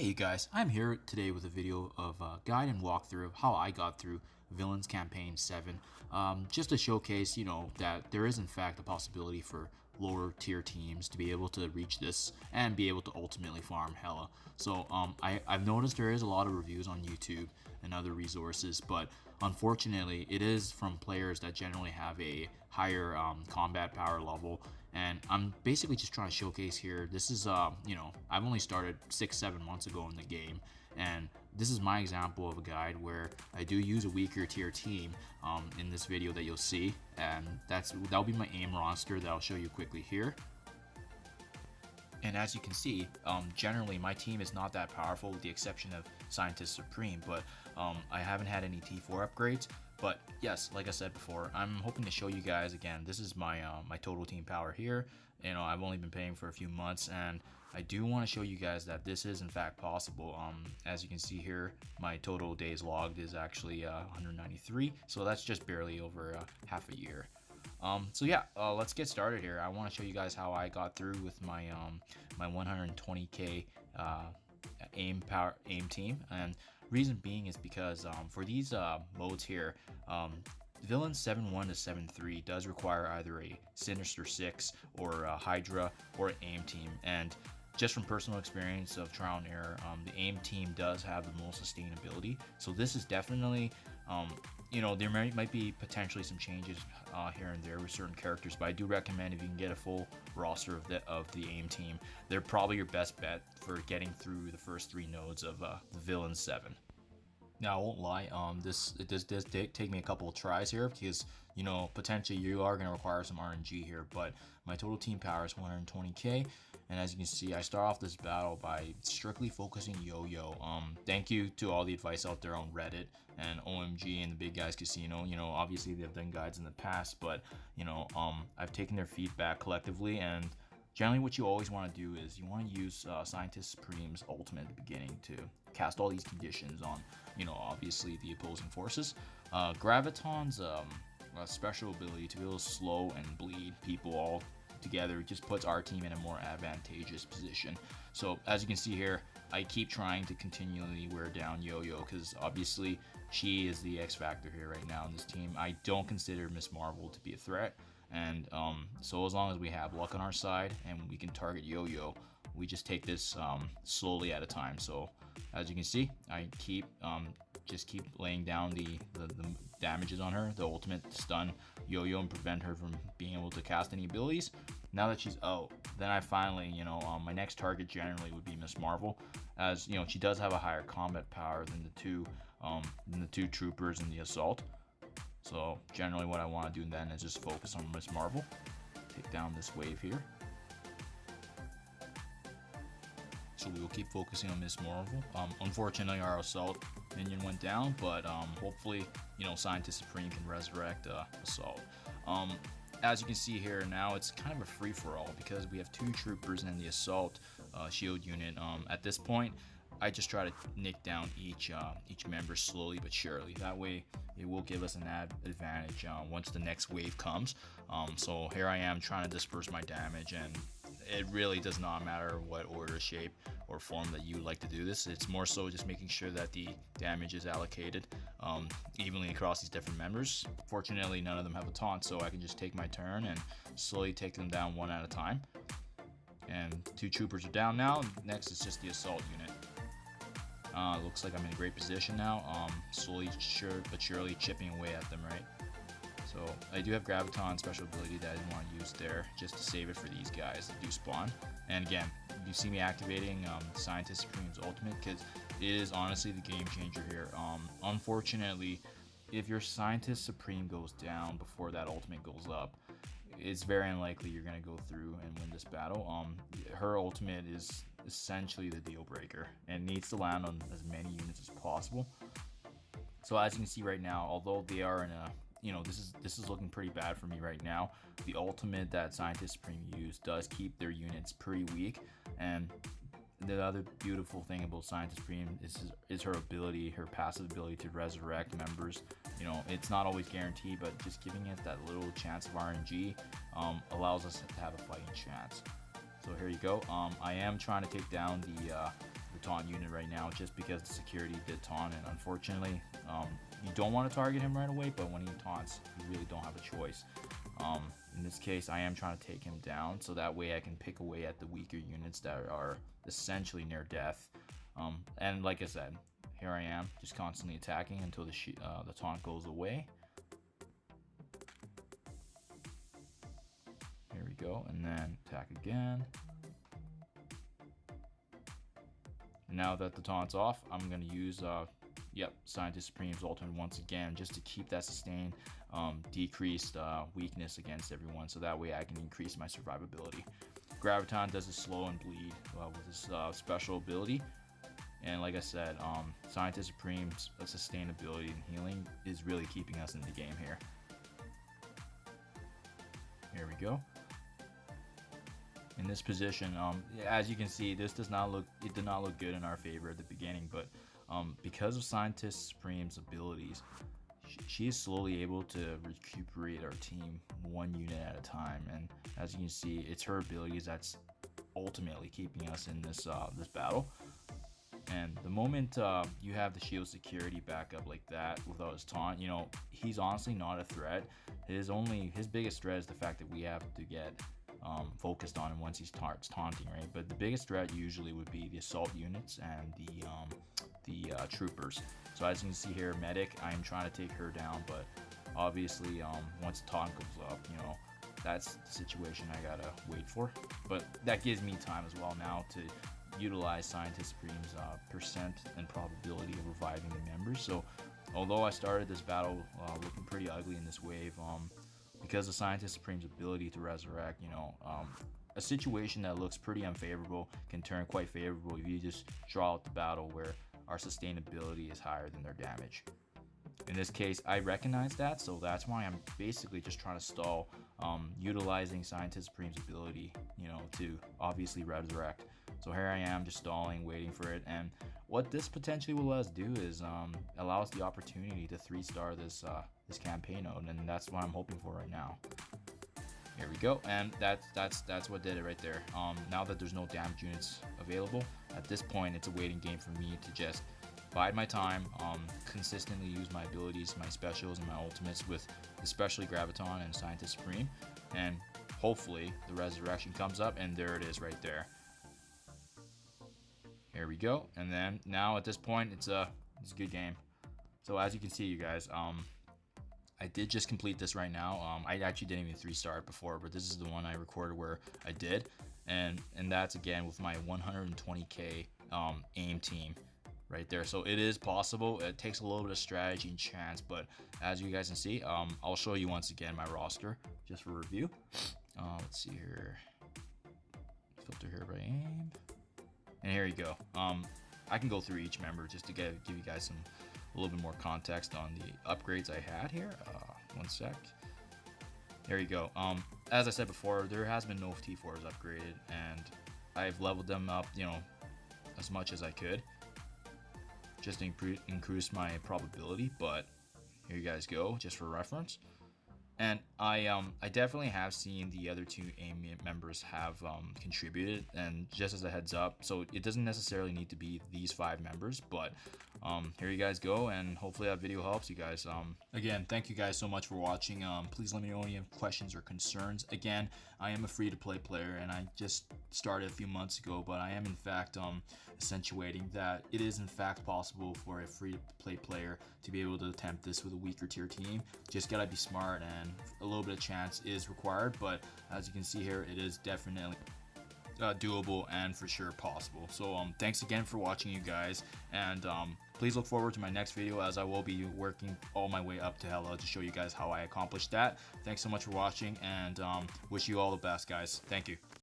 Hey guys, I'm here today with a video of a guide and walkthrough of how I got through Villains Campaign 7, just to showcase, that there is in fact a possibility for lower tier teams to be able to reach this and be able to ultimately farm Hela. So I've noticed there is a lot of reviews on YouTube and other resources, but unfortunately it is from players that generally have a higher combat power level, and I'm basically just trying to showcase here. This is I've only started 6-7 months ago in the game, and this is my example of a guide where I do use a weaker tier team in this video that you'll see, and that'll be my aim roster that I'll show you quickly here. And as you can see, generally my team is not that powerful with the exception of Scientist Supreme, but I haven't had any T4 upgrades. But yes, like I said before, I'm hoping to show you guys again. This is my my total team power here. I've only been playing for a few months, and I do want to show you guys that this is in fact possible. As you can see here, my total days logged is actually 193, so that's just barely over half a year. So yeah, let's get started here. I want to show you guys how I got through with my my 120k aim team, and reason being is because for these modes here, Villain 7-1 to 7-3 does require either a Sinister 6 or a Hydra or an aim team, and just from personal experience of trial and error, the aim team does have the most sustainability. So this is definitely, there might be potentially some changes here and there with certain characters, but I do recommend if you can get a full roster of the aim team, they're probably your best bet for getting through the first 3 nodes of the Villain 7. Now, I won't lie, this does take me a couple of tries here because, potentially you are going to require some RNG here, but my total team power is 120k, and as you can see, I start off this battle by strictly focusing Yo-Yo. Thank you to all the advice out there on Reddit and OMG and the Big Guys Casino. Obviously they've done guides in the past, but, I've taken their feedback collectively, and generally what you always want to do is you want to use Scientist Supreme's ultimate at the beginning to cast all these conditions on, obviously the opposing forces. Graviton's special ability to be able to slow and bleed people all together just puts our team in a more advantageous position. So as you can see here, I keep trying to continually wear down Yo-Yo because obviously she is the X factor here right now in this team. I don't consider Miss Marvel to be a threat, and so as long as we have luck on our side and we can target Yo-Yo, we just take this slowly at a time. So as you can see, I just keep laying down the damages on her, the ultimate to stun Yo-Yo and prevent her from being able to cast any abilities. Now that she's out, then I finally, my next target generally would be Miss Marvel, as she does have a higher combat power than the two troopers in the assault. So generally what I want to do then is just focus on Miss Marvel, take down this wave here. So we will keep focusing on Miss Marvel. Unfortunately, our assault minion went down, but hopefully, Scientist Supreme can resurrect assault. As you can see here now, it's kind of a free-for-all because we have 2 troopers in the assault shield unit. At this point, I just try to nick down each member slowly but surely. That way, it will give us an advantage once the next wave comes. So here I am trying to disperse my damage, and it really does not matter what order, shape, or form that you like to do this. It's more so just making sure that the damage is allocated evenly across these different members. Fortunately, none of them have a taunt, so I can just take my turn and slowly take them down one at a time. And 2 troopers are down now. Next is just the assault unit. Looks like I'm in a great position now. Slowly but surely chipping away at them, right? So I do have Graviton special ability that I didn't want to use there, just to save it for these guys that do spawn. And again, you see me activating Scientist Supreme's ultimate because it is honestly the game changer here. Unfortunately, if your Scientist Supreme goes down before that ultimate goes up, it's very unlikely you're going to go through and win this battle. Her ultimate is essentially the deal breaker and needs to land on as many units as possible. So as you can see right now, although they are in a, this is looking pretty bad for me right now, the ultimate that Scientist Supreme used does keep their units pretty weak. And the other beautiful thing about Scientist Supreme is her ability, her passive ability to resurrect members. It's not always guaranteed, but just giving it that little chance of RNG allows us to have a fighting chance. So here you go. I am trying to take down the the taunt unit right now, just because the security did taunt, and unfortunately, you don't want to target him right away, but when he taunts, you really don't have a choice. In this case, I am trying to take him down, so that way I can pick away at the weaker units that are essentially near death. And like I said, here I am, just constantly attacking until the taunt goes away. Here we go, and then attack again. Now that the taunt's off, I'm going to use Scientist Supreme's ultimate once again, just to keep that sustained decreased weakness against everyone, so that way I can increase my survivability. Graviton does a slow and bleed with his special ability, and like I said, Scientist Supreme's sustainability and healing is really keeping us in the game here. Here we go. In this position, as you can see, it did not look good in our favor at the beginning, but because of Scientist Supreme's abilities, she is slowly able to recuperate our team one unit at a time, and as you can see, it's her abilities that's ultimately keeping us in this battle. And the moment you have the shield security back up like that without his taunt, you know, he's honestly not a threat. His biggest threat is the fact that we have to get focused on him once he starts taunting, right? But the biggest threat usually would be the assault units and the troopers. So as you can see here, medic, I'm trying to take her down, but obviously once the taunt goes up, you know, that's the situation I gotta wait for. But that gives me time as well now to utilize Scientist Supreme's percent and probability of reviving the members. So although I started this battle looking pretty ugly in this wave, because of Scientist Supreme's ability to resurrect, you know, a situation that looks pretty unfavorable can turn quite favorable if you just draw out the battle where our sustainability is higher than their damage. In this case, I recognize that, so that's why I'm basically just trying to stall, utilizing Scientist Supreme's ability, you know, to obviously resurrect. So here I am, just stalling, waiting for it, and what this potentially will let us do is allow us the opportunity to 3-star this campaign node, and that's what I'm hoping for right now. Here we go, and that's what did it right there. Now that there's no damage units available, at this point it's a waiting game for me to just bide my time, consistently use my abilities, my specials, and my ultimates with especially Graviton and Scientist Supreme, and hopefully the resurrection comes up, and there it is right there. Here we go, and then now at this point it's a good game. So as you can see, you guys, I did just complete this right now. I actually didn't even 3-star it before, but this is the one I recorded where I did, and that's again with my 120k aim team right there. So it is possible. It takes a little bit of strategy and chance, but as you guys can see, I'll show you once again my roster just for review. Let's see here, filter here by aim. And here you go. I can go through each member just to give you guys a little bit more context on the upgrades I had here. One sec. There you go. As I said before, there has been no T4s upgraded, and I've leveled them up, you know, as much as I could, just to increase my probability. But here you guys go, just for reference. And I definitely have seen the other two AIM members have contributed, and just as a heads up, so it doesn't necessarily need to be these 5 members, but here you guys go, and hopefully that video helps you guys. Again, thank you guys so much for watching. Please let me know if you have questions or concerns. Again, I am a free-to-play player, and I just started a few months ago, but I am in fact accentuating that it is in fact possible for a free-to-play player to be able to attempt this with a weaker tier team. Just gotta be smart, and a little bit of chance is required, but as you can see here, it is definitely doable and for sure possible. So thanks again for watching, you guys, and please look forward to my next video, as I will be working all my way up to Hela to show you guys how I accomplished that. Thanks so much for watching, and wish you all the best, guys. Thank you.